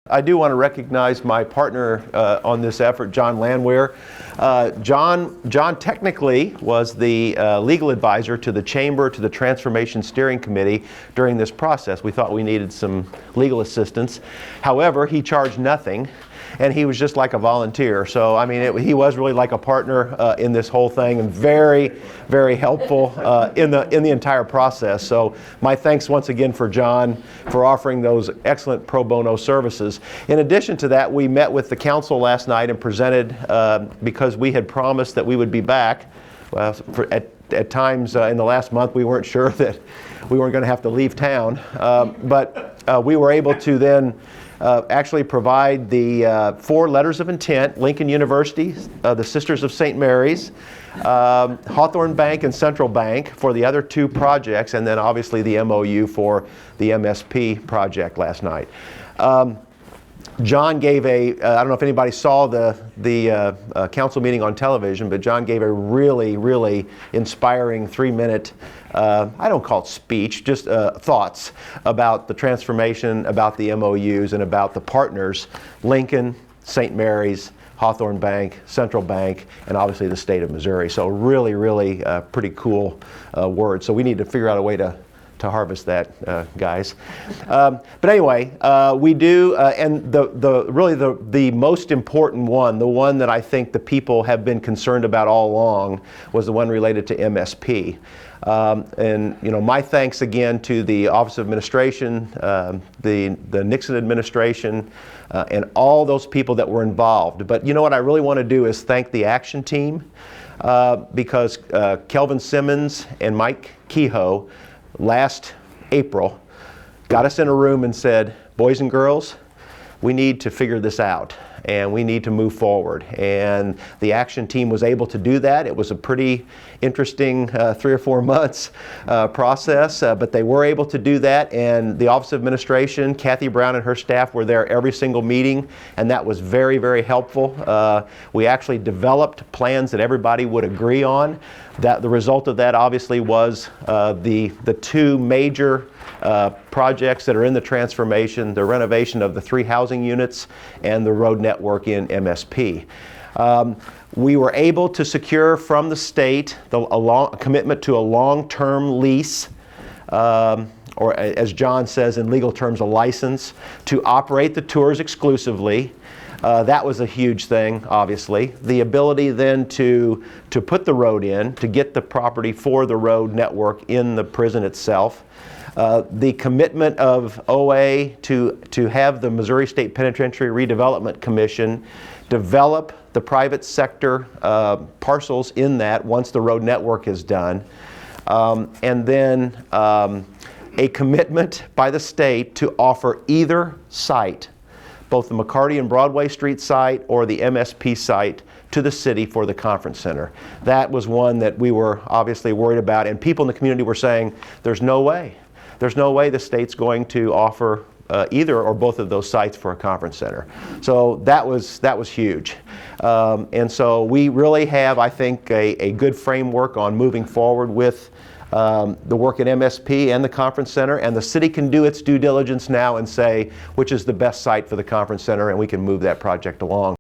I do want to recognize my partner on this effort, John Landwehr. John technically was the legal advisor to the Chamber, to the Transformation Steering Committee during this process. We thought we needed some legal assistance. However, he charged nothing, and he was just like a volunteer. So, I mean, he was really like a partner in this whole thing, and very, very helpful in the entire process. So, my thanks once again for John for offering those excellent pro bono services. In addition to that, we met with the council last night and presented, because we had promised that we would be back. Well, at times in the last month, we weren't sure that we weren't going to have to leave town, but we were able to then actually provide the 4 letters of intent: Lincoln University, the Sisters of St. Mary's, Hawthorn Bank and Central Bank for the other 2 projects, and then obviously the MOU for the MSP project last night. John gave I don't know if anybody saw the council meeting on television, but John gave a really, really inspiring 3-minute, I don't call it speech, just thoughts about the transformation, about the MOUs, and about the partners: Lincoln, St. Mary's, Hawthorn Bank, Central Bank, and obviously the state of Missouri. So really, really pretty cool words. So we need to figure out a way to harvest that, guys. But anyway, we do, and the most important one, the one that I think the people have been concerned about all along, was the one related to MSP. And you know, my thanks again to the Office of Administration, the Nixon administration, and all those people that were involved. But you know what I really want to do is thank the action team, because Kelvin Simmons and Mike Kehoe last April got us in a room and said, "Boys and girls, we need to figure this out and we need to move forward." And the action team was able to do that. It was a pretty interesting 3 or 4 months process, but they were able to do that. And the Office of Administration, Kathy Brown and her staff were there every single meeting, and that was very, very helpful. We actually developed plans that everybody would agree on. The result of that obviously was the 2 major projects that are in the transformation: the renovation of the 3 housing units and the road network in MSP. We were able to secure from the state a commitment to a long-term lease, or as John says in legal terms, a license to operate the tours exclusively. That was a huge thing, obviously. The ability then to put the road in, to get the property for the road network in the prison itself. The commitment of OA to have the Missouri State Penitentiary Redevelopment Commission develop the private sector parcels in that once the road network is done. And then a commitment by the state to offer either site, both the McCarty and Broadway Street site or the MSP site, to the city for the conference center. That was one that we were obviously worried about, and people in the community were saying, there's no way the state's going to offer either or both of those sites for a conference center. So that was huge. And so we really have, I think, a good framework on moving forward with the work at MSP and the conference center, and the city can do its due diligence now and say which is the best site for the conference center, and we can move that project along.